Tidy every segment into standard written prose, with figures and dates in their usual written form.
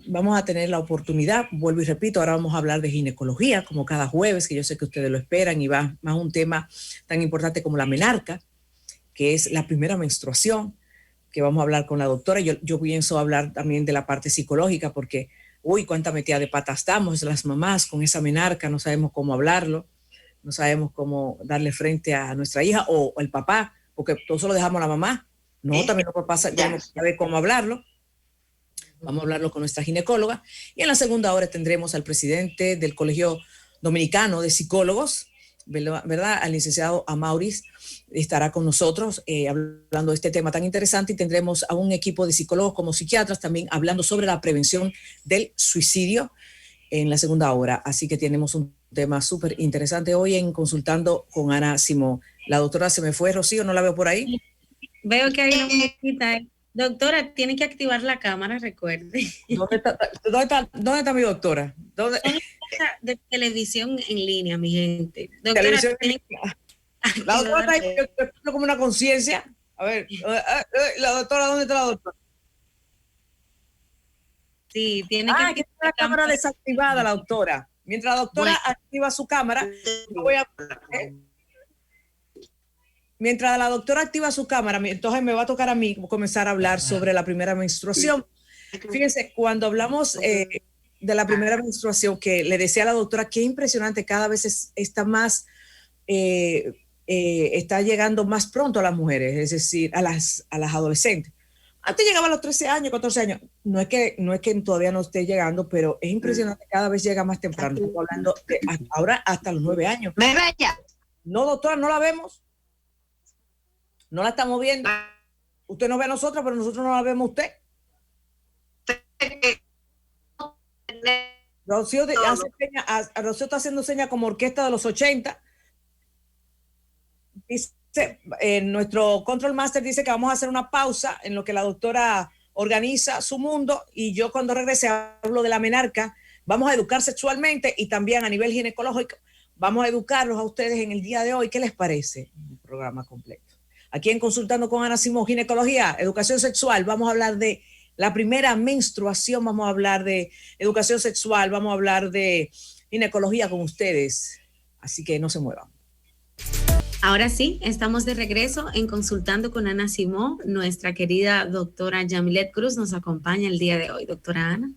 vamos a tener la oportunidad, vuelvo y repito, ahora vamos a hablar de ginecología, como cada jueves, que yo sé que ustedes lo esperan, y va más un tema tan importante como la menarca, que es la primera menstruación, que vamos a hablar con la doctora. Yo pienso hablar también de la parte psicológica, porque, uy, cuánta metida de pata estamos las mamás con esa menarca, no sabemos cómo hablarlo, no sabemos cómo darle frente a nuestra hija o el papá, porque todo eso lo dejamos a la mamá. No, también los papás ya no saben cómo hablarlo. Vamos a hablarlo con nuestra ginecóloga. Y en la segunda hora tendremos al presidente del Colegio Dominicano de Psicólogos, ¿verdad? Al licenciado Amauris estará con nosotros hablando de este tema tan interesante, y tendremos a un equipo de psicólogos como psiquiatras también hablando sobre la prevención del suicidio en la segunda hora. Así que tenemos un tema súper interesante hoy en Consultando con Ana Simón. La doctora se me fue, Rocío, no la veo por ahí. Veo que hay una muñequita. Doctora, tiene que activar la cámara, recuerde. ¿Dónde está mi doctora? ¿Dónde? De televisión en línea, mi gente. Doctora, televisión en línea. La doctora está ahí como una conciencia. A ver, la doctora, ¿dónde está la doctora? Sí, tiene que activar la cámara desactivada, la doctora. Mientras la doctora activa su cámara, yo voy a... Mientras la doctora activa su cámara, entonces me va a tocar a mí comenzar a hablar sobre la primera menstruación. Fíjense, cuando hablamos de la primera menstruación, que le decía a la doctora que impresionante, cada vez está más, está llegando más pronto a las mujeres, es decir, a las adolescentes. Antes llegaba a los 13 años, 14 años. No es que todavía no esté llegando, pero es impresionante, cada vez llega más temprano. Estoy hablando de ahora hasta los 9 años. No, doctora, no la vemos. No la estamos viendo. Usted nos ve a nosotros, pero nosotros no la vemos a usted. Rocío está haciendo señas como orquesta de los 80. Dice, nuestro control master dice que vamos a hacer una pausa en lo que la doctora organiza su mundo, y yo cuando regrese hablo de la menarca. Vamos a educar sexualmente y también a nivel ginecológico. Vamos a educarlos a ustedes en el día de hoy. ¿Qué les parece? Un programa completo. Aquí en Consultando con Ana Simón, ginecología, educación sexual, vamos a hablar de la primera menstruación, vamos a hablar de educación sexual, vamos a hablar de ginecología con ustedes. Así que no se muevan. Ahora sí, estamos de regreso en Consultando con Ana Simón. Nuestra querida doctora Yamilet Cruz nos acompaña el día de hoy. Doctora Ana.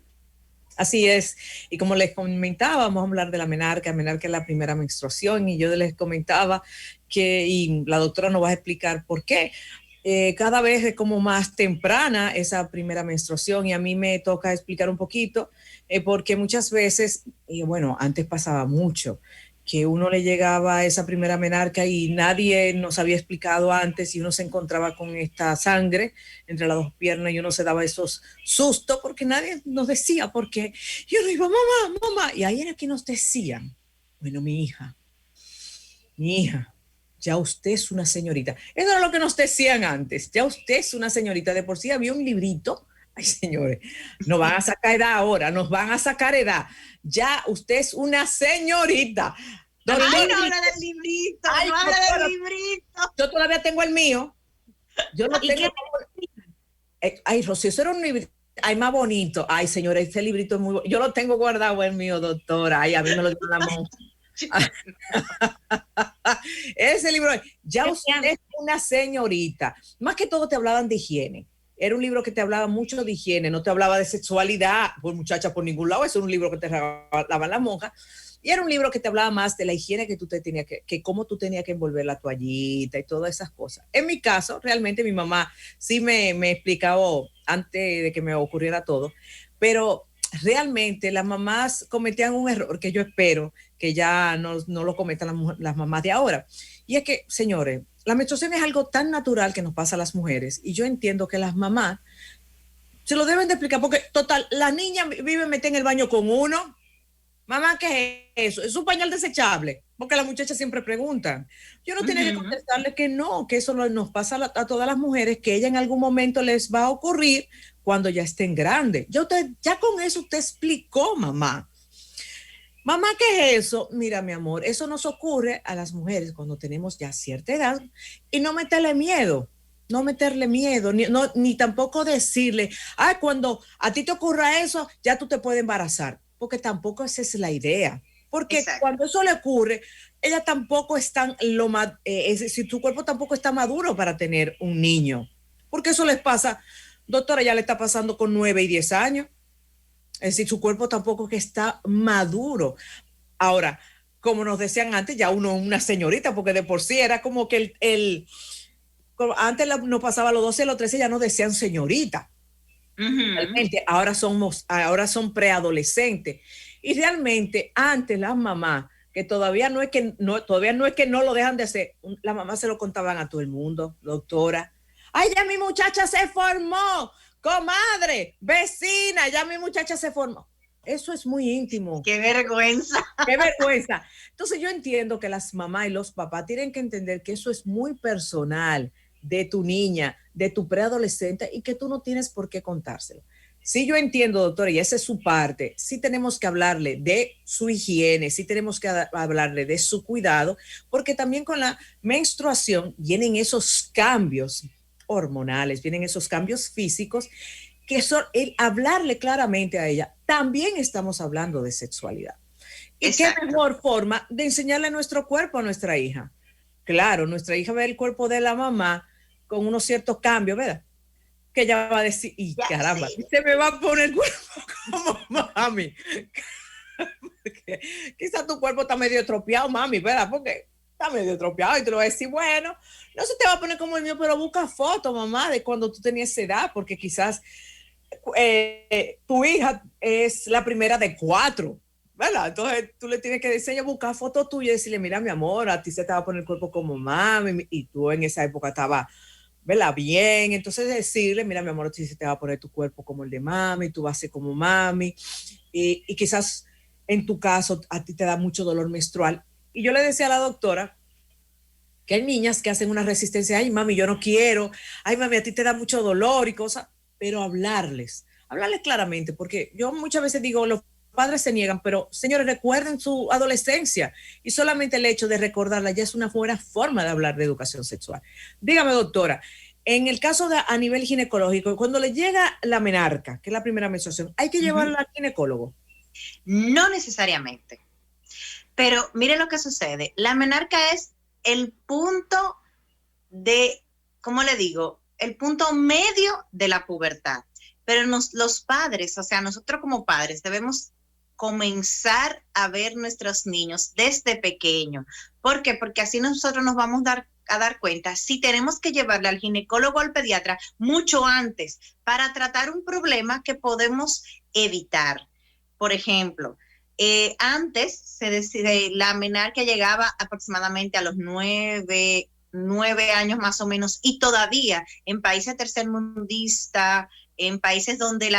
Así es, y como les comentaba, vamos a hablar de la menarca. Menarca es la primera menstruación, y yo les comentaba y la doctora nos va a explicar por qué. Cada vez es como más temprana esa primera menstruación, y a mí me toca explicar un poquito, porque muchas veces, y bueno, antes pasaba mucho, que uno le llegaba a esa primera menarca y nadie nos había explicado antes, y uno se encontraba con esta sangre entre las dos piernas y uno se daba esos sustos porque nadie nos decía por qué. Y uno iba, mamá, y ahí era que nos decían, bueno, mi hija, ya usted es una señorita. Eso era lo que nos decían antes, ya usted es una señorita. De por sí había un librito. Ay, señores, nos van a sacar edad ahora, nos van a sacar edad. Ya usted es una señorita. Doctor, ay, no habla del librito, ay, no habla del librito. Yo todavía tengo el mío. Yo no tengo... Ay, Rocío, eso era un librito. Ay, más bonito. Ay, señora, este librito es muy bonito. Yo lo tengo guardado, el mío, doctora. Ay, a mí me lo dio la monja. Ese libro, ya usted es una señorita. Más que todo te hablaban de higiene. Era un libro que te hablaba mucho de higiene, no te hablaba de sexualidad, por muchacha, por ningún lado. Eso era un libro que te regalaban las monjas. Y era un libro que te hablaba más de la higiene que tú te tenías que cómo tú tenías que envolver la toallita y todas esas cosas. En mi caso, realmente mi mamá sí me explicaba antes de que me ocurriera todo, pero realmente las mamás cometían un error que yo espero que ya no lo cometan las mamás de ahora. Y es que, señores, la menstruación es algo tan natural que nos pasa a las mujeres, y yo entiendo que las mamás se lo deben de explicar, porque total, la niña vive metida en el baño con uno. Mamá, ¿qué es eso? ¿Es un pañal desechable? Porque las muchachas siempre preguntan. Yo no tenía que contestarle que no, que eso nos pasa a todas las mujeres, que ella en algún momento les va a ocurrir cuando ya estén grandes. Ya con eso usted explicó, mamá. Mamá, ¿qué es eso? Mira, mi amor, eso nos ocurre a las mujeres cuando tenemos ya cierta edad, y no meterle miedo. No meterle miedo, ni tampoco decirle, cuando a ti te ocurra eso, ya tú te puedes embarazar, porque tampoco esa es la idea. Porque Exacto. cuando eso le ocurre, ella tampoco está, es decir, su cuerpo tampoco está maduro para tener un niño. Porque eso les pasa, doctora, ya le está pasando con 9 y 10 años. Es decir, su cuerpo tampoco que está maduro. Ahora, como nos decían antes, ya uno una señorita, porque de por sí era como que antes nos pasaba a los 12, a los 13 ya nos decían señorita. Realmente, ahora son preadolescentes. Y realmente, antes las mamás, que todavía no es que no lo dejan de hacer, las mamás se lo contaban a todo el mundo, doctora. Ay, ya mi muchacha se formó, comadre, vecina, ya mi muchacha se formó. Eso es muy íntimo. ¡Qué vergüenza! ¡Qué vergüenza! Entonces yo entiendo que las mamás y los papás tienen que entender que eso es muy personal de tu niña, de tu preadolescente y que tú no tienes por qué contárselo. Sí, yo entiendo, doctora, y esa es su parte. Sí tenemos que hablarle de su higiene, sí tenemos que hablarle de su cuidado, porque también con la menstruación vienen esos cambios hormonales, vienen esos cambios físicos que son el hablarle claramente a ella. También estamos hablando de sexualidad. ¿Y Exacto. Qué mejor forma de enseñarle nuestro cuerpo a nuestra hija? Claro, nuestra hija ve el cuerpo de la mamá con unos ciertos cambios, ¿verdad? Que ella va a decir, y ya, caramba, sí. Se me va a poner el cuerpo como mami. Quizás tu cuerpo está medio estropeado, mami, ¿verdad? Porque está medio estropeado y te lo vas a decir, bueno, no se te va a poner como el mío, pero busca fotos, mamá, de cuando tú tenías esa edad, porque quizás tu hija es la primera de 4, ¿verdad? Entonces tú le tienes que decir, buscar fotos tuyas y decirle, mira, mi amor, a ti se te va a poner el cuerpo como mami, y tú en esa época estabas, ¿verdad? Bien, entonces decirle, mira, mi amor, a ti se te va a poner tu cuerpo como el de mami, tú vas a ser como mami, y quizás en tu caso a ti te da mucho dolor menstrual. Y yo le decía a la doctora que hay niñas que hacen una resistencia, ay, mami, yo no quiero, ay, mami, a ti te da mucho dolor y cosas, pero hablarles claramente, porque yo muchas veces digo, los padres se niegan, pero señores, recuerden su adolescencia y solamente el hecho de recordarla ya es una buena forma de hablar de educación sexual. Dígame, doctora, en el caso a nivel ginecológico, cuando le llega la menarca, que es la primera menstruación, ¿hay que llevarla al ginecólogo? No necesariamente, pero mire lo que sucede, la menarca es el punto de, ¿cómo le digo? El punto medio de la pubertad. Pero los padres, o sea, nosotros como padres debemos comenzar a ver nuestros niños desde pequeño. ¿Por qué? Porque así nosotros nos vamos a dar cuenta si tenemos que llevarle al ginecólogo o al pediatra mucho antes para tratar un problema que podemos evitar. Por ejemplo, antes se decide la menarca llegaba aproximadamente a los 9 años más o menos, y todavía en países tercermundistas, en países donde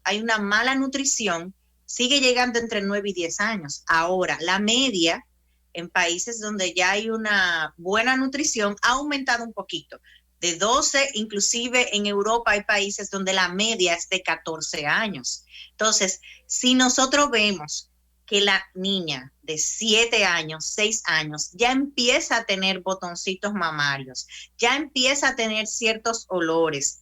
hay una mala nutrición, sigue llegando entre 9 y 10 años. Ahora, la media en países donde ya hay una buena nutrición ha aumentado un poquito, de 12, inclusive en Europa hay países donde la media es de 14 años. Entonces, si nosotros vemos que la niña de 7 años, 6 años, ya empieza a tener botoncitos mamarios, ya empieza a tener ciertos olores,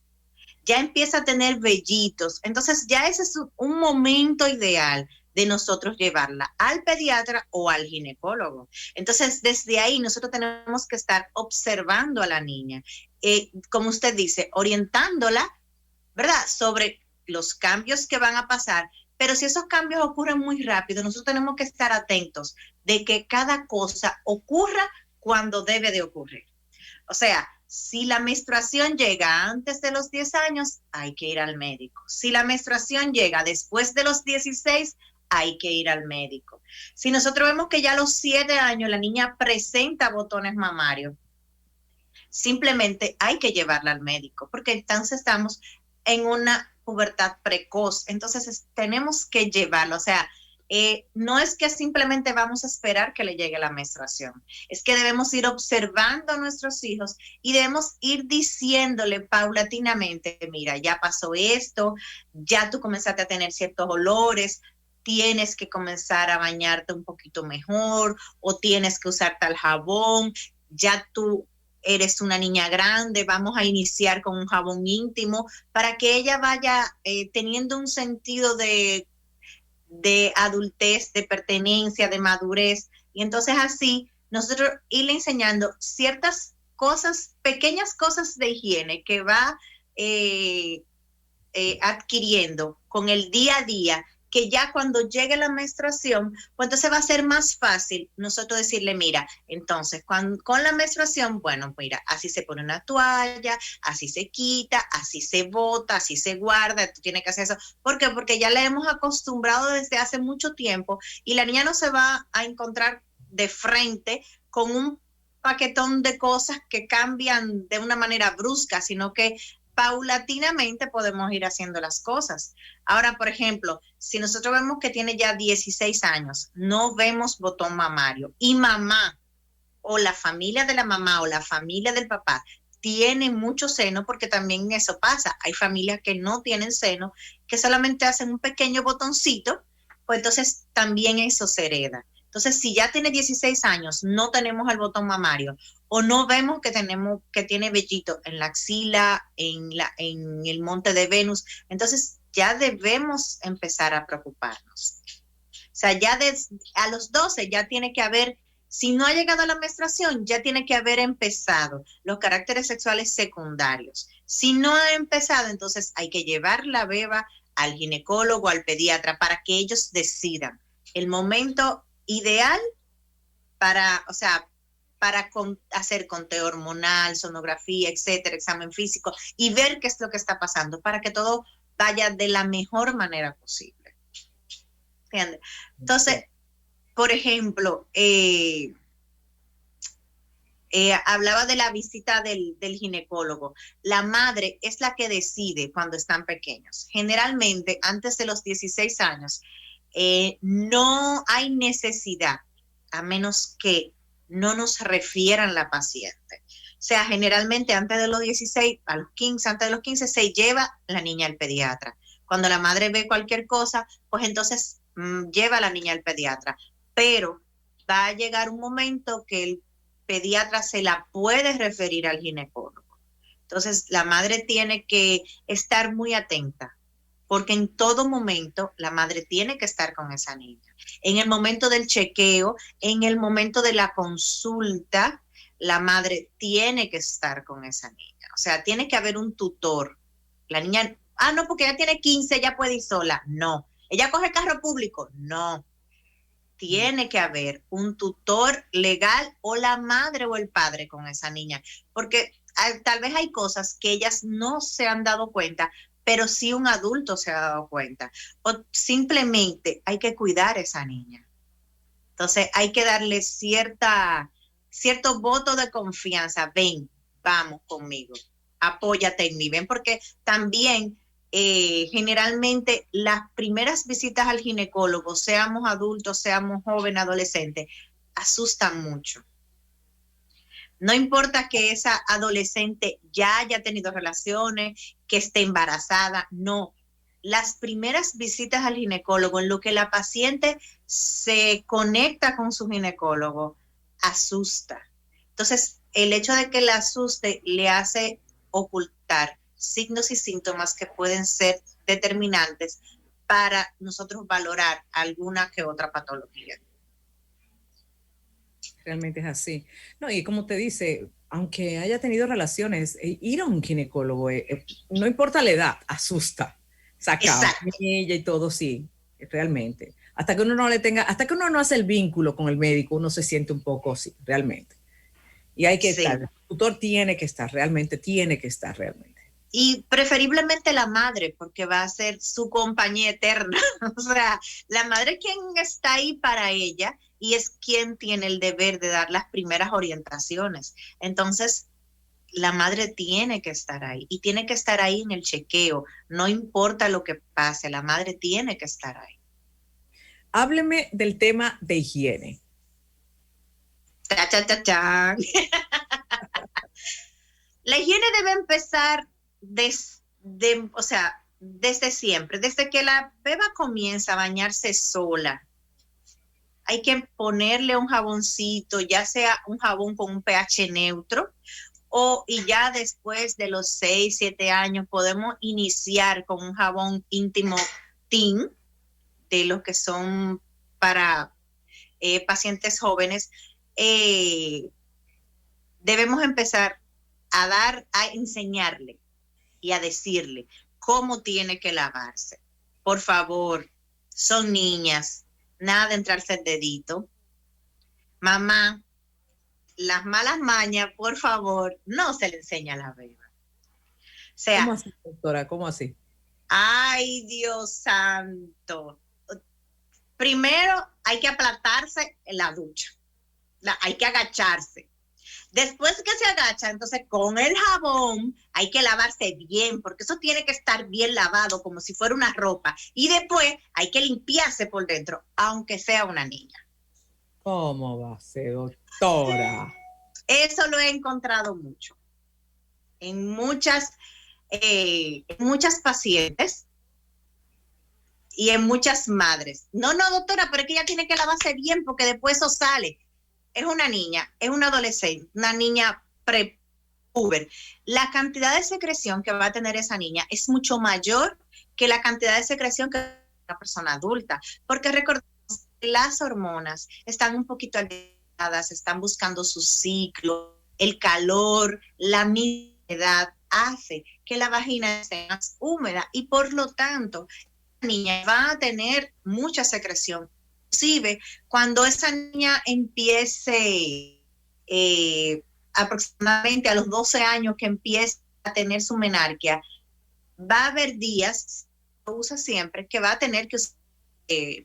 ya empieza a tener vellitos, entonces ya ese es un momento ideal de nosotros llevarla al pediatra o al ginecólogo. Entonces, desde ahí nosotros tenemos que estar observando a la niña, como usted dice, orientándola, ¿verdad?, sobre los cambios que van a pasar. Pero si esos cambios ocurren muy rápido, nosotros tenemos que estar atentos de que cada cosa ocurra cuando debe de ocurrir. O sea, si la menstruación llega antes de los 10 años, hay que ir al médico. Si la menstruación llega después de los 16, hay que ir al médico. Si nosotros vemos que ya a los 7 años la niña presenta botones mamarios, simplemente hay que llevarla al médico, porque entonces estamos en una pubertad precoz, entonces tenemos que llevarlo, o sea, no es que simplemente vamos a esperar que le llegue la menstruación, es que debemos ir observando a nuestros hijos y debemos ir diciéndole paulatinamente, mira, ya pasó esto, ya tú comenzaste a tener ciertos olores, tienes que comenzar a bañarte un poquito mejor o tienes que usar tal jabón, ya tú eres una niña grande, vamos a iniciar con un jabón íntimo para que ella vaya teniendo un sentido de adultez, de pertenencia, de madurez. Y entonces así nosotros irle enseñando ciertas cosas, pequeñas cosas de higiene que va adquiriendo con el día a día, que ya cuando llegue la menstruación, pues entonces va a ser más fácil nosotros decirle, mira, entonces con la menstruación, bueno, mira, así se pone una toalla, así se quita, así se bota, así se guarda, tú tienes que hacer eso. ¿Por qué? Porque ya le hemos acostumbrado desde hace mucho tiempo y la niña no se va a encontrar de frente con un paquetón de cosas que cambian de una manera brusca, sino que paulatinamente podemos ir haciendo las cosas. Ahora, por ejemplo, si nosotros vemos que tiene ya 16 años, no vemos botón mamario y mamá o la familia de la mamá o la familia del papá tiene mucho seno, porque también eso pasa. Hay familias que no tienen seno, que solamente hacen un pequeño botoncito, pues entonces también eso se hereda. Entonces, si ya tiene 16 años, no tenemos el botón mamario o no vemos que tiene vellito en la axila, en el monte de Venus, entonces ya debemos empezar a preocuparnos. O sea, ya a los 12 ya tiene que haber, si no ha llegado a la menstruación, ya tiene que haber empezado los caracteres sexuales secundarios. Si no ha empezado, entonces hay que llevar la beba al ginecólogo, al pediatra, para que ellos decidan el momento ideal para hacer conteo hormonal, sonografía, etcétera, examen físico y ver qué es lo que está pasando para que todo vaya de la mejor manera posible. ¿Entiendes? Entonces, por ejemplo, hablaba de la visita del ginecólogo. La madre es la que decide cuando están pequeños. Generalmente, antes de los 16 años, no hay necesidad, a menos que no nos refieran la paciente. O sea, generalmente antes de los 16, a los 15, antes de los 15, se lleva la niña al pediatra. Cuando la madre ve cualquier cosa, pues entonces lleva a la niña al pediatra. Pero va a llegar un momento que el pediatra se la puede referir al ginecólogo. Entonces, la madre tiene que estar muy atenta, porque en todo momento la madre tiene que estar con esa niña. En el momento del chequeo, en el momento de la consulta, la madre tiene que estar con esa niña. O sea, tiene que haber un tutor. La niña, no, porque ella tiene 15, ella puede ir sola. No. ¿Ella coge carro público? No. Tiene que haber un tutor legal o la madre o el padre con esa niña. Porque tal vez hay cosas que ellas no se han dado cuenta, pero sí un adulto se ha dado cuenta. O simplemente hay que cuidar a esa niña. Entonces hay que darle cierto voto de confianza. Ven, vamos conmigo, apóyate en mí. Ven, porque también generalmente las primeras visitas al ginecólogo, seamos adultos, seamos jóvenes, adolescentes, asustan mucho. No importa que esa adolescente ya haya tenido relaciones, que esté embarazada, no. Las primeras visitas al ginecólogo, en lo que la paciente se conecta con su ginecólogo, asusta. Entonces, el hecho de que la asuste le hace ocultar signos y síntomas que pueden ser determinantes para nosotros valorar alguna que otra patología. Realmente es así. No, y como te dice, aunque haya tenido relaciones, ir a un ginecólogo, no importa la edad, asusta. Saca ella y todo, sí, realmente. Hasta que uno no hace el vínculo con el médico, uno se siente un poco así, realmente. Y hay que estar, el tutor tiene que estar, realmente. Y preferiblemente la madre, porque va a ser su compañía eterna. O sea, la madre es quien está ahí para ella y es quien tiene el deber de dar las primeras orientaciones. Entonces, la madre tiene que estar ahí y tiene que estar ahí en el chequeo. No importa lo que pase, la madre tiene que estar ahí. Hábleme del tema de higiene. La higiene debe empezar desde siempre, desde que la beba comienza a bañarse sola. Hay que ponerle un jaboncito, ya sea un jabón con un pH neutro y ya después de los 6, 7 años podemos iniciar con un jabón íntimo teen, de los que son para pacientes jóvenes. Debemos empezar a enseñarle y a decirle cómo tiene que lavarse. Por favor, son niñas, nada de entrarse el dedito. Mamá, las malas mañas, por favor, no se le enseña a la beba. O sea, ¿cómo así, doctora? ¿Cómo así? Ay, Dios santo. Primero hay que aplatarse en la ducha. Hay que agacharse. Después que se agacha, entonces con el jabón hay que lavarse bien, porque eso tiene que estar bien lavado como si fuera una ropa. Y después hay que limpiarse por dentro, aunque sea una niña. ¿Cómo va a ser, doctora? Eso lo he encontrado mucho en muchas pacientes y en muchas madres. No, doctora, pero es que ella tiene que lavarse bien porque después eso sale. Es una niña, es una adolescente, una niña prepuber. La cantidad de secreción que va a tener esa niña es mucho mayor que la cantidad de secreción que una persona adulta, porque recordemos que las hormonas están un poquito alteradas, están buscando su ciclo, el calor, la humedad hace que la vagina sea más húmeda y por lo tanto la niña va a tener mucha secreción. Inclusive cuando esa niña empiece aproximadamente a los 12 años que empiece a tener su menarquia, va a haber días, lo usa siempre, que va a tener que usar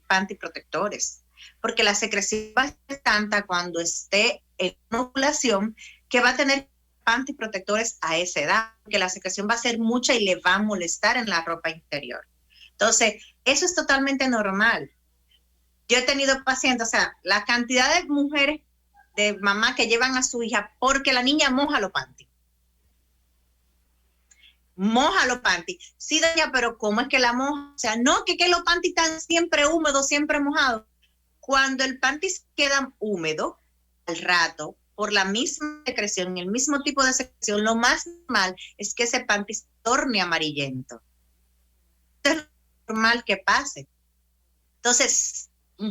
panty protectores, porque la secreción va a ser tanta cuando esté en ovulación que va a tener panty protectores a esa edad, porque la secreción va a ser mucha y le va a molestar en la ropa interior. Entonces, eso es totalmente normal. Yo he tenido pacientes, o sea, la cantidad de mujeres, de mamás que llevan a su hija porque la niña moja los panty. Moja los panty. Sí, doña, pero ¿cómo es que la moja? O sea, no, que los panty están siempre húmedos, siempre mojados. Cuando el panty queda húmedo, al rato, por la misma secreción, el mismo tipo de secreción, lo más normal es que ese panty se torne amarillento. Es normal que pase. Entonces,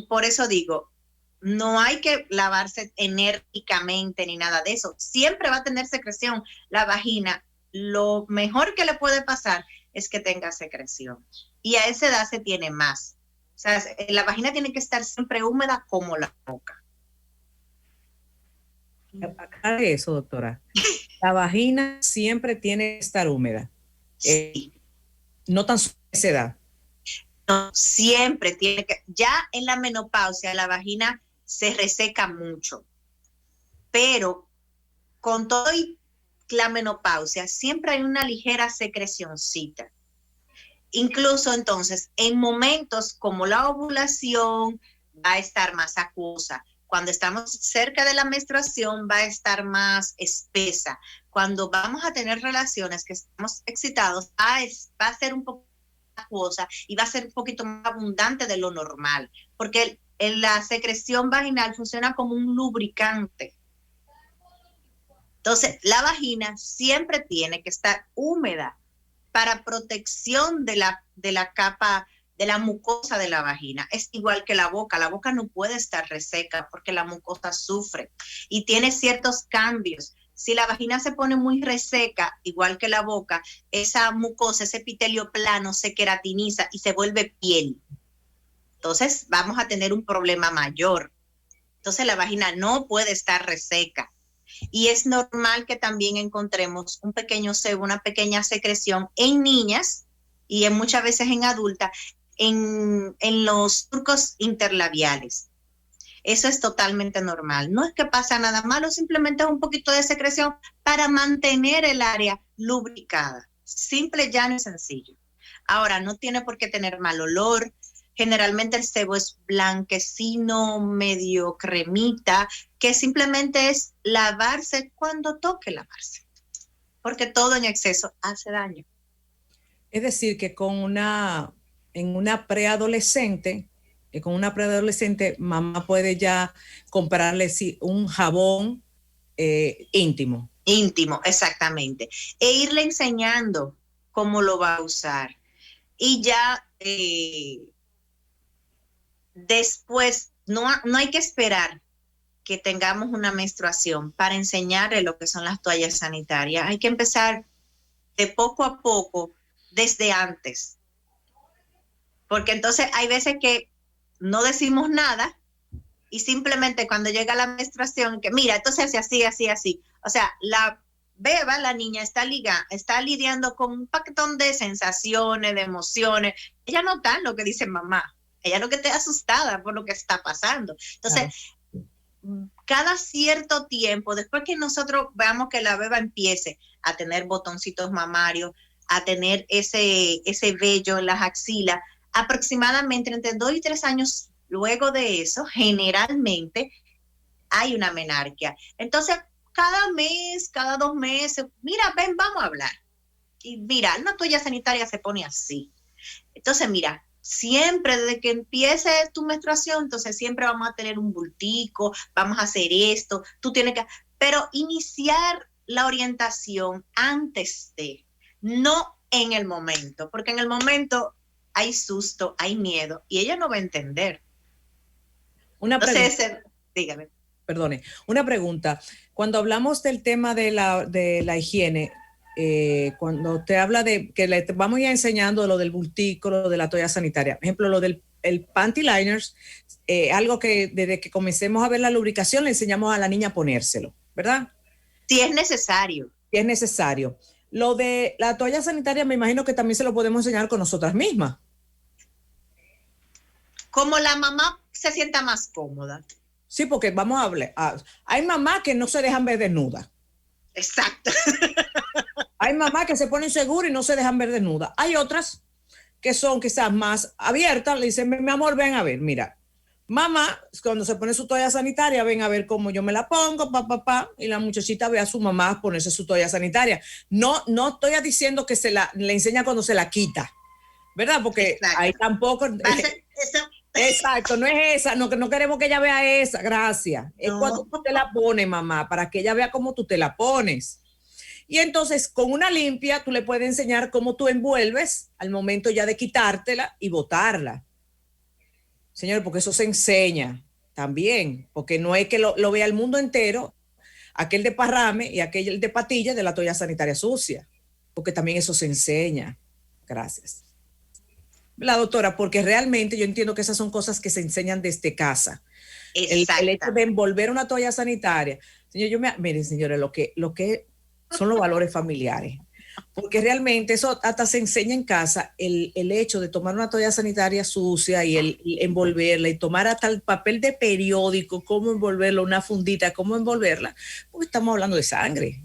por eso digo, no hay que lavarse enérgicamente ni nada de eso. Siempre va a tener secreción la vagina. Lo mejor que le puede pasar es que tenga secreción. Y a esa edad se tiene más. O sea, la vagina tiene que estar siempre húmeda como la boca. Aclare eso, doctora. La vagina siempre tiene que estar húmeda. Sí. No tan solo a esa edad. No, siempre tiene que, ya en la menopausia la vagina se reseca mucho, pero con todo y la menopausia siempre hay una ligera secrecioncita. Incluso entonces en momentos como la ovulación va a estar más acuosa. Cuando estamos cerca de la menstruación va a estar más espesa. Cuando vamos a tener relaciones que estamos excitados va a ser un poco acuosa y va a ser un poquito más abundante de lo normal, porque la secreción vaginal funciona como un lubricante. Entonces, la vagina siempre tiene que estar húmeda para protección de la capa, de la mucosa de la vagina. Es igual que la boca no puede estar reseca porque la mucosa sufre y tiene ciertos cambios. Si la vagina se pone muy reseca, igual que la boca, esa mucosa, ese epitelio plano se queratiniza y se vuelve piel. Entonces vamos a tener un problema mayor. Entonces la vagina no puede estar reseca. Y es normal que también encontremos un pequeño sebo, una pequeña secreción en niñas y muchas veces en adultas, en los surcos interlabiales. Eso es totalmente normal. No es que pasa nada malo, simplemente es un poquito de secreción para mantener el área lubricada. Simple, llano y sencillo. Ahora, no tiene por qué tener mal olor. Generalmente el sebo es blanquecino, medio cremita, que simplemente es lavarse cuando toque lavarse. Porque todo en exceso hace daño. Es decir, que en una preadolescente, mamá puede ya comprarle un jabón íntimo. Íntimo, exactamente. E irle enseñando cómo lo va a usar. Y ya después, no hay que esperar que tengamos una menstruación para enseñarle lo que son las toallas sanitarias. Hay que empezar de poco a poco, desde antes. Porque entonces hay veces que no decimos nada y simplemente cuando llega la menstruación, que mira, esto se hace así, así, así. O sea, la beba, la niña está lidiando con un paquetón de sensaciones, de emociones. Ella no está en lo que dice mamá. Ella lo que está asustada por lo que está pasando. Entonces, cada cierto tiempo, después que nosotros veamos que la beba empiece a tener botoncitos mamarios, a tener ese vello en las axilas, aproximadamente entre 2 y 3 años luego de eso, generalmente hay una menarquia. Entonces, cada mes, cada 2 meses, mira, ven, vamos a hablar. Y mira, una toalla sanitaria se pone así. Entonces, mira, siempre desde que empiece tu menstruación, entonces siempre vamos a tener un bultico, vamos a hacer esto, tú tienes que... Pero iniciar la orientación antes de, no en el momento, porque en el momento hay susto, hay miedo, y ella no va a entender. Entonces, dígame. Perdone, una pregunta. Cuando hablamos del tema de la higiene, cuando te habla de que le vamos ya enseñando lo del bultico, lo de la toalla sanitaria, por ejemplo, lo del panty liners, algo que desde que comencemos a ver la lubricación le enseñamos a la niña a ponérselo, ¿verdad? Si es necesario. Si es necesario. Lo de la toalla sanitaria me imagino que también se lo podemos enseñar con nosotras mismas. Como la mamá se sienta más cómoda. Sí, porque vamos a hablar. Hay mamás que no se dejan ver desnudas. Exacto. Hay mamás que se ponen seguras y no se dejan ver desnudas. Hay otras que son quizás más abiertas. Le dicen, mi amor, ven a ver, mira. Mamá, cuando se pone su toalla sanitaria, ven a ver cómo yo me la pongo, y la muchachita ve a su mamá ponerse su toalla sanitaria. No estoy diciendo que le enseña cuando se la quita, ¿verdad? Porque exacto. Ahí tampoco... Exacto, no es esa, no queremos que ella vea esa, gracias. No. Es cuando tú te la pones, mamá, para que ella vea cómo tú te la pones. Y entonces, con una limpia, tú le puedes enseñar cómo tú envuelves al momento ya de quitártela y botarla. Señor, porque eso se enseña también, porque no es que lo vea el mundo entero, aquel de parrame y aquel de patilla de la toalla sanitaria sucia, porque también eso se enseña. Gracias. La doctora, porque realmente yo entiendo que esas son cosas que se enseñan desde casa. El hecho de envolver una toalla sanitaria. Señor, miren, señores, lo que son los valores familiares. Porque realmente eso hasta se enseña en casa, el hecho de tomar una toalla sanitaria sucia y el envolverla y tomar hasta el papel de periódico, cómo envolverla, una fundita, cómo envolverla, porque estamos hablando de sangre.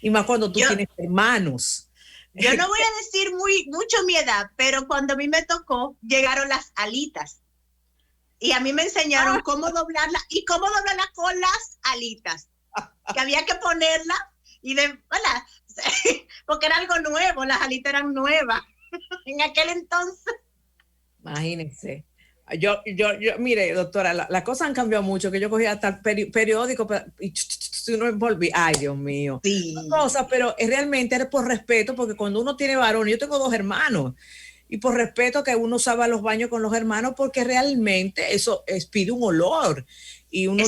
Y más cuando tú tienes hermanos. Yo no voy a decir mucho mi edad, pero cuando a mí me tocó, llegaron las alitas. Y a mí me enseñaron cómo doblarla y cómo doblarla con las alitas. Que había que ponerla porque era algo nuevo, las alitas eran nuevas en aquel entonces. Imagínense. Yo mire, doctora, las cosas han cambiado mucho, que yo cogía hasta el periódico y no envolví. Ay, Dios mío. Sí. Cosas, pero realmente era por respeto, porque cuando uno tiene varón, yo tengo 2 hermanos, y por respeto que uno usaba los baños con los hermanos, porque realmente eso pide un olor. Y uno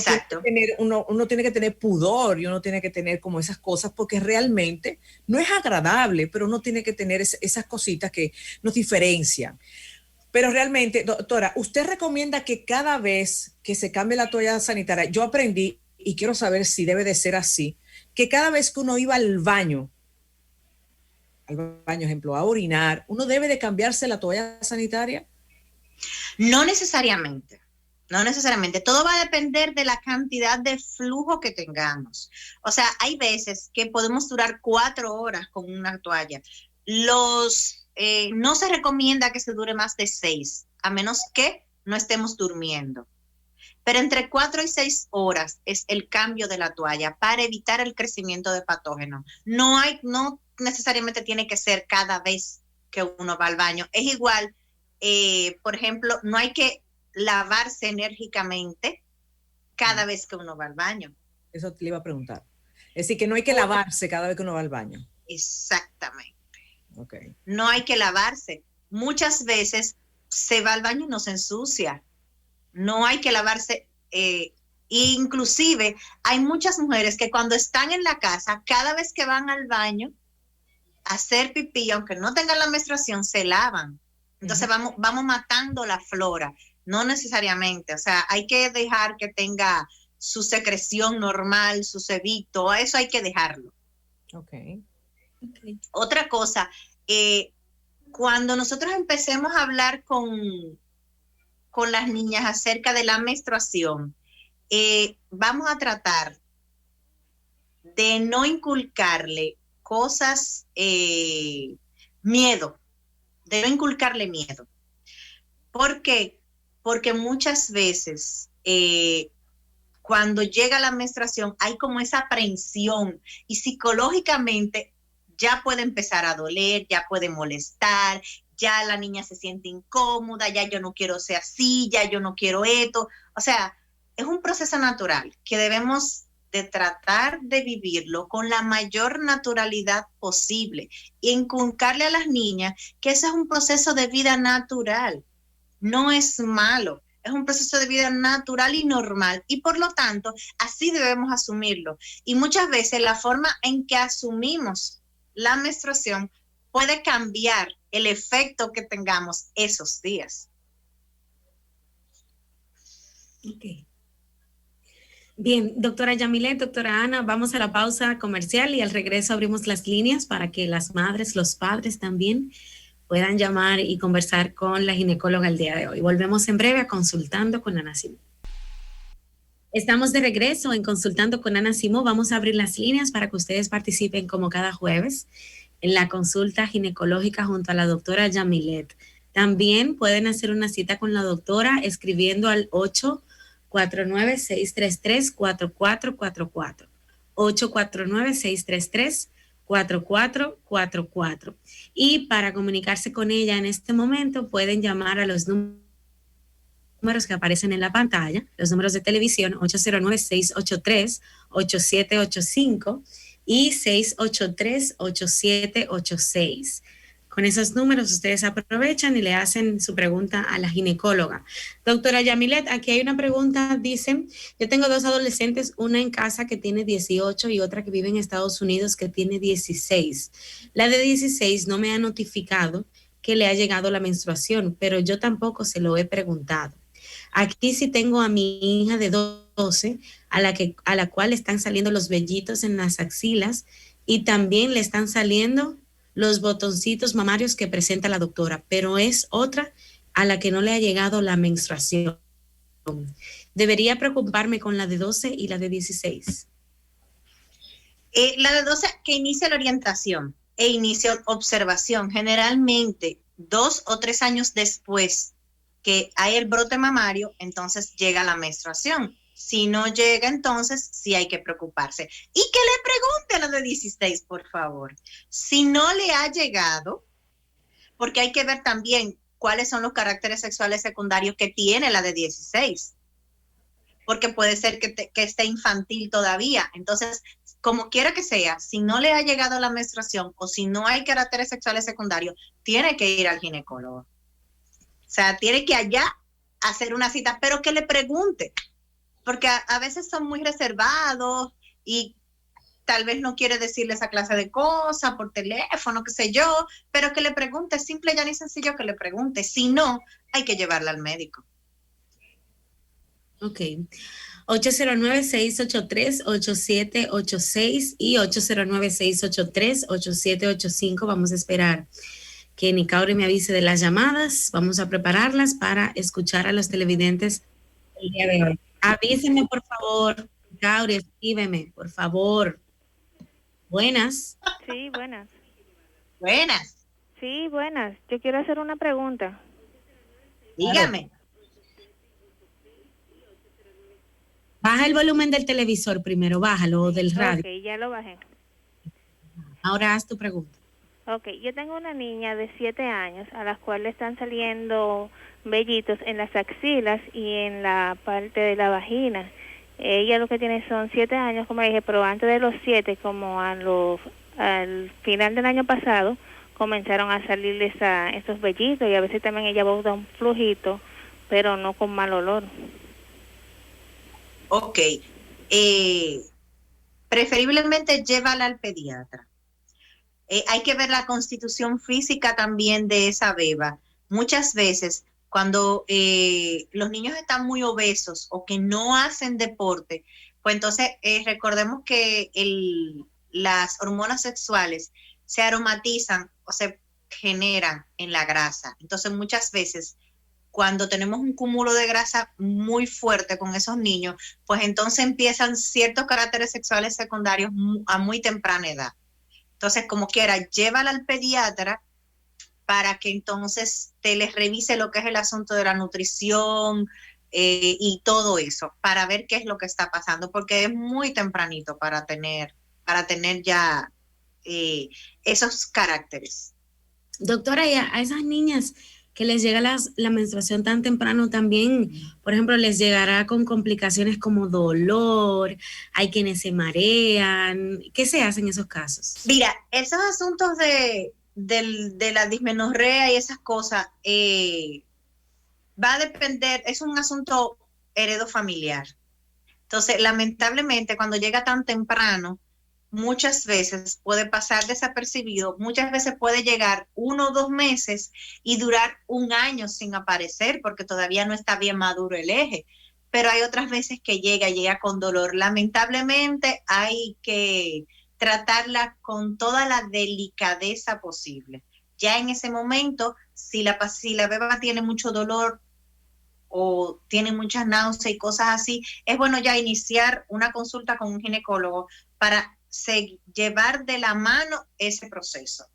tiene que tener pudor y uno tiene que tener como esas cosas, porque realmente no es agradable, pero uno tiene que tener esas cositas que nos diferencian. Pero realmente, doctora, ¿usted recomienda que cada vez que se cambie la toalla sanitaria, yo aprendí y quiero saber si debe de ser así, que cada vez que uno iba al baño, ejemplo, a orinar, ¿uno debe de cambiarse la toalla sanitaria? No necesariamente. No necesariamente. Todo va a depender de la cantidad de flujo que tengamos. O sea, hay veces que podemos durar 4 horas con una toalla. No se recomienda que se dure más de 6, a menos que no estemos durmiendo. Pero entre 4 y 6 horas es el cambio de la toalla para evitar el crecimiento de patógenos. No necesariamente tiene que ser cada vez que uno va al baño. Es igual, por ejemplo, no hay que lavarse enérgicamente cada vez que uno va al baño. Eso te iba a preguntar. Es decir, que no hay que lavarse cada vez que uno va al baño. Exactamente. Okay. No hay que lavarse. Muchas veces se va al baño y no se ensucia. No hay que lavarse. Inclusive hay muchas mujeres que cuando están en la casa, cada vez que van al baño a hacer pipí, aunque no tengan la menstruación, se lavan. Entonces vamos matando la flora. No necesariamente. O sea, hay que dejar que tenga su secreción normal, su sebito. Eso hay que dejarlo. Okay. Otra cosa, cuando nosotros empecemos a hablar con las niñas acerca de la menstruación, vamos a tratar de no inculcarle cosas, miedo, de no inculcarle miedo. ¿Por qué? Porque muchas veces cuando llega la menstruación hay como esa aprensión y psicológicamente ya puede empezar a doler, ya puede molestar, ya la niña se siente incómoda, ya yo no quiero ser así, ya yo no quiero esto. O sea, es un proceso natural que debemos de tratar de vivirlo con la mayor naturalidad posible y inculcarle a las niñas que ese es un proceso de vida natural, no es malo. Es un proceso de vida natural y normal y por lo tanto así debemos asumirlo. Y muchas veces la forma en que asumimos la menstruación puede cambiar el efecto que tengamos esos días. Ok. Bien, doctora Yamilet, doctora Ana, vamos a la pausa comercial y al regreso abrimos las líneas para que las madres, los padres también puedan llamar y conversar con la ginecóloga el día de hoy. Volvemos en breve a Consultando con Ana Simó. Estamos de regreso en Consultando con Ana Simó. Vamos a abrir las líneas para que ustedes participen como cada jueves en la consulta ginecológica junto a la doctora Yamilet. También pueden hacer una cita con la doctora escribiendo al 849-633-4444. 849-633-4444. Y para comunicarse con ella en este momento pueden llamar a los números que aparecen en la pantalla, los números de televisión 809-683-8785 y 683-8786. Con esos números ustedes aprovechan y le hacen su pregunta a la ginecóloga. Doctora Yamilet, aquí hay una pregunta, dicen, yo tengo 2 adolescentes, una en casa que tiene 18 y otra que vive en Estados Unidos que tiene 16. La de 16 no me ha notificado que le ha llegado la menstruación, pero yo tampoco se lo he preguntado. Aquí sí tengo a mi hija de 12, a la cual le están saliendo los vellitos en las axilas y también le están saliendo los botoncitos mamarios que presenta la doctora, pero es otra a la que no le ha llegado la menstruación. ¿Debería preocuparme con la de 12 y la de 16? La de 12 que inicia la orientación e inicia observación, generalmente 2 o 3 años después que hay el brote mamario, entonces llega la menstruación. Si no llega, entonces sí hay que preocuparse. Y que le pregunte a la de 16, por favor. Si no le ha llegado, porque hay que ver también cuáles son los caracteres sexuales secundarios que tiene la de 16. Porque puede ser que esté infantil todavía. Entonces, como quiera que sea, si no le ha llegado la menstruación o si no hay caracteres sexuales secundarios, tiene que ir al ginecólogo. O sea, tiene que allá hacer una cita, pero que le pregunte, porque a veces son muy reservados y tal vez no quiere decirle esa clase de cosas por teléfono, qué sé yo, pero que le pregunte, simple, ya ni sencillo que le pregunte. Si no, hay que llevarla al médico. Ok. 809-683-8786 y 809-683-8785. Vamos a esperar que Nicauri me avise de las llamadas. Vamos a prepararlas para escuchar a los televidentes el día de hoy. Avísenme, por favor. Nicauri, escríbeme, por favor. Buenas. Sí, buenas. Buenas. Sí, buenas. Yo quiero hacer una pregunta. Dígame. Baja el volumen del televisor primero, bájalo, o del radio. Ok, ya lo bajé. Ahora haz tu pregunta. Ok, yo tengo una niña de 7 años a la cual le están saliendo vellitos en las axilas y en la parte de la vagina. Ella lo que tiene son 7 años, como dije, pero antes de los 7, como al final del año pasado, comenzaron a salirle esos vellitos, y a veces también ella bota un flujito, pero no con mal olor. Ok. Preferiblemente llévala al pediatra. Hay que ver la constitución física también de esa beba. Muchas veces, cuando los niños están muy obesos o que no hacen deporte, pues entonces recordemos que las hormonas sexuales se aromatizan o se generan en la grasa. Entonces, muchas veces, cuando tenemos un cúmulo de grasa muy fuerte con esos niños, pues entonces empiezan ciertos caracteres sexuales secundarios a muy temprana edad. Entonces, como quiera, llévala al pediatra para que entonces te les revise lo que es el asunto de la nutrición y todo eso, para ver qué es lo que está pasando, porque es muy tempranito para tener ya esos caracteres. Doctora, y a esas niñas que les llega la menstruación tan temprano también, por ejemplo, les llegará con complicaciones como dolor, hay quienes se marean. ¿Qué se hace en esos casos? Mira, esos asuntos de la dismenorrea y esas cosas, va a depender, es un asunto heredofamiliar. Entonces, lamentablemente, cuando llega tan temprano, muchas veces puede pasar desapercibido, muchas veces puede llegar 1 o 2 meses y durar 1 año sin aparecer porque todavía no está bien maduro el eje. Pero hay otras veces que llega con dolor. Lamentablemente hay que tratarla con toda la delicadeza posible. Ya en ese momento, si la beba tiene mucho dolor o tiene muchas náuseas y cosas así, es bueno ya iniciar una consulta con un ginecólogo para llevar de la mano ese proceso,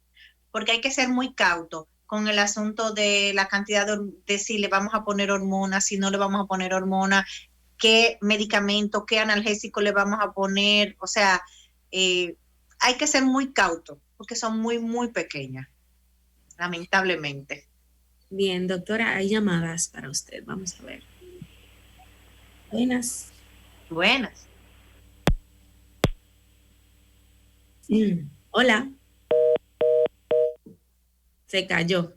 porque hay que ser muy cauto con el asunto de la cantidad de si le vamos a poner hormonas, si no le vamos a poner hormonas, qué medicamento, qué analgésico le vamos a poner, o sea, hay que ser muy cauto, porque son muy, muy pequeñas, lamentablemente. Bien, doctora, hay llamadas para usted. Vamos a ver. Buenas. Buenas. Hola. Se cayó.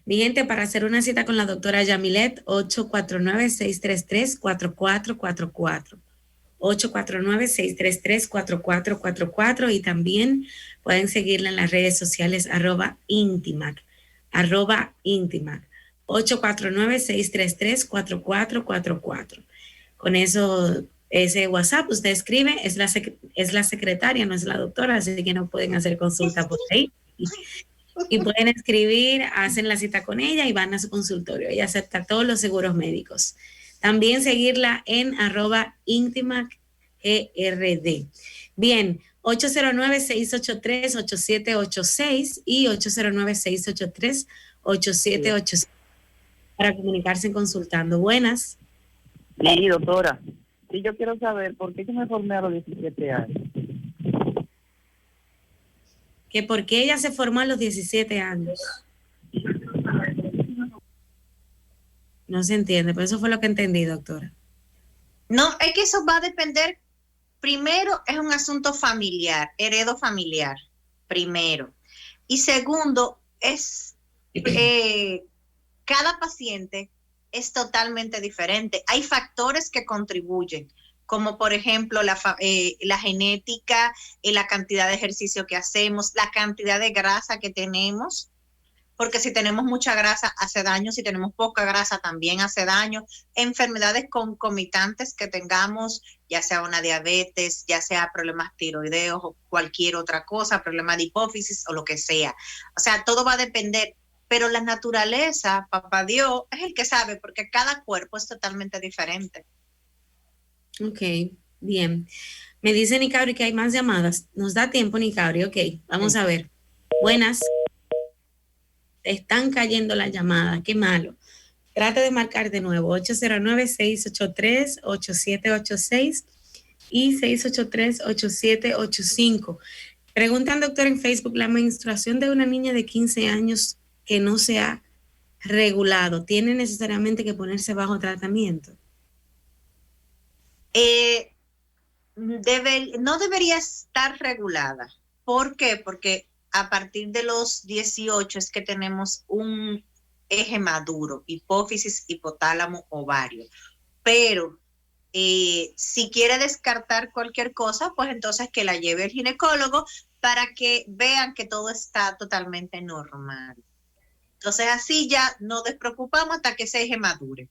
Mi gente, para hacer una cita con la doctora Yamilet, 849-633-4444. 849-633-4444 y también pueden seguirla en las redes sociales @Intimac, @Intimac, 849-633-4444. Con eso, ese WhatsApp, usted escribe, es la secretaria, no es la doctora, así que no pueden hacer consulta por ahí. Y pueden escribir, hacen la cita con ella y van a su consultorio. Ella acepta todos los seguros médicos. También seguirla en @IntimacGRD. Bien, 809-683-8786 y 809-683-8786 para comunicarse consultando. Buenas. Sí, doctora. Sí, yo quiero saber por qué yo me formé a los 17 años. Que por qué ella se formó a los 17 años. No se entiende, pero eso fue lo que entendí, doctora. No, es que eso va a depender. Primero, es un asunto familiar, heredofamiliar, primero. Y segundo, es cada paciente es totalmente diferente. Hay factores que contribuyen, como por ejemplo la genética, la cantidad de ejercicio que hacemos, la cantidad de grasa que tenemos, porque si tenemos mucha grasa hace daño, si tenemos poca grasa también hace daño, enfermedades concomitantes que tengamos, ya sea una diabetes, ya sea problemas tiroideos o cualquier otra cosa, problema de hipófisis o lo que sea. O sea, todo va a depender, pero la naturaleza, papá Dios, es el que sabe, porque cada cuerpo es totalmente diferente. Ok, bien. Me dice Nicabri que hay más llamadas. ¿Nos da tiempo, Nicabri? Ok, vamos a ver. Buenas. Están cayendo las llamadas, qué malo. Trate de marcar de nuevo, 809-683-8786 y 683-8785. Preguntan, doctor, en Facebook, la menstruación de una niña de 15 años que no se ha regulado, ¿tiene necesariamente que ponerse bajo tratamiento? No debería estar regulada. ¿Por qué? Porque a partir de los 18 es que tenemos un eje maduro, hipófisis, hipotálamo, ovario. Pero si quiere descartar cualquier cosa, pues entonces que la lleve el ginecólogo para que vean que todo está totalmente normal. Entonces así ya nos despreocupamos hasta que ese eje madure.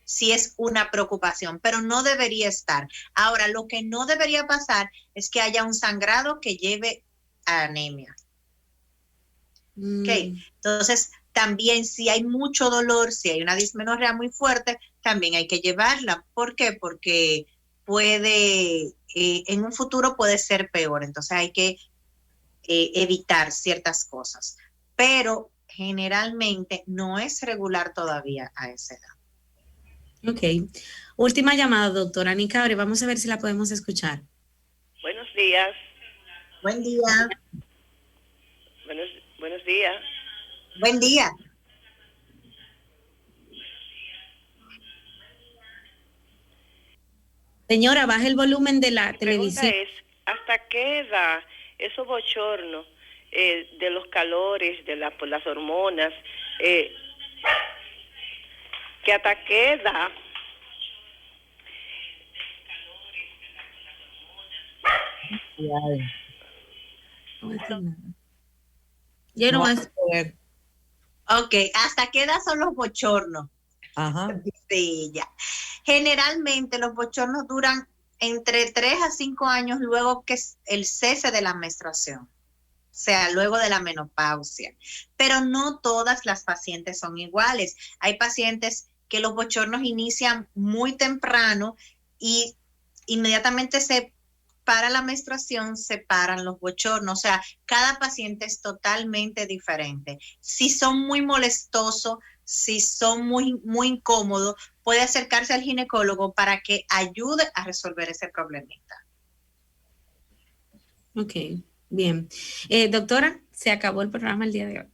Sí es una preocupación, pero no debería estar. Ahora, lo que no debería pasar es que haya un sangrado que lleve a anemia. Okay. Entonces, también si hay mucho dolor, si hay una dismenorrea muy fuerte, también hay que llevarla. ¿Por qué? Porque puede, en un futuro puede ser peor. Entonces hay que evitar ciertas cosas. Pero generalmente no es regular todavía a esa edad. Ok. Última llamada, doctora Nicabre. Vamos a ver si la podemos escuchar. Buenos días. Buen día. Buenos días. Buen día. Señora, baje el volumen de la televisión. Mi pregunta es, ¿hasta qué edad esos bochornos de los calores, por las hormonas, que hasta qué edad Yo no más. Ok, ¿hasta qué edad son los bochornos? Ajá. Dice ella. Generalmente los bochornos duran entre 3 a 5 años luego que es el cese de la menstruación, o sea, luego de la menopausia. Pero no todas las pacientes son iguales. Hay pacientes que los bochornos inician muy temprano y inmediatamente se para la menstruación, se paran los bochornos. O sea, cada paciente es totalmente diferente. Si son muy molestosos, si son muy incómodos, puede acercarse al ginecólogo para que ayude a resolver ese problemita. Ok, bien. Doctora, se acabó el programa el día de hoy.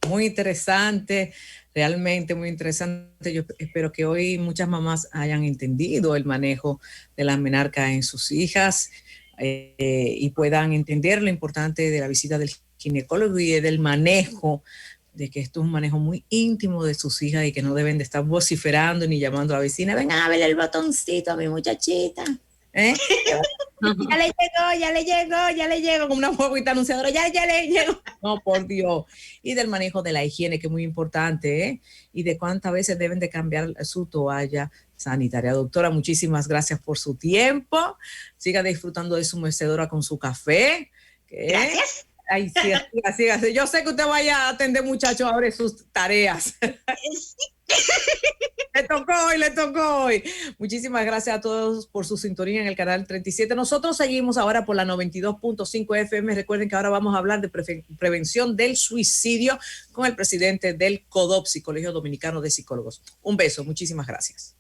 Muy interesante, realmente muy interesante. Yo espero que hoy muchas mamás hayan entendido el manejo de la menarca en sus hijas y puedan entender lo importante de la visita del ginecólogo y del manejo, de que esto es un manejo muy íntimo de sus hijas y que no deben de estar vociferando ni llamando a la vecina, vengan a ver el botoncito a mi muchachita. Ya le llegó, como una huevita anunciadora, ya le llegó. No, por Dios. Y del manejo de la higiene, que es muy importante, y de cuántas veces deben de cambiar su toalla sanitaria. Doctora, muchísimas gracias por su tiempo. Siga disfrutando de su mecedora con su café. Gracias. Ay, sí, así. Yo sé que usted vaya a atender, muchachos, ahora sus tareas. Le tocó hoy. Muchísimas gracias a todos por su sintonía en el canal 37. Nosotros seguimos ahora por la 92.5 FM. Recuerden que ahora vamos a hablar de prevención del suicidio con el presidente del CODOPSI, Colegio Dominicano de Psicólogos. Un beso, muchísimas gracias.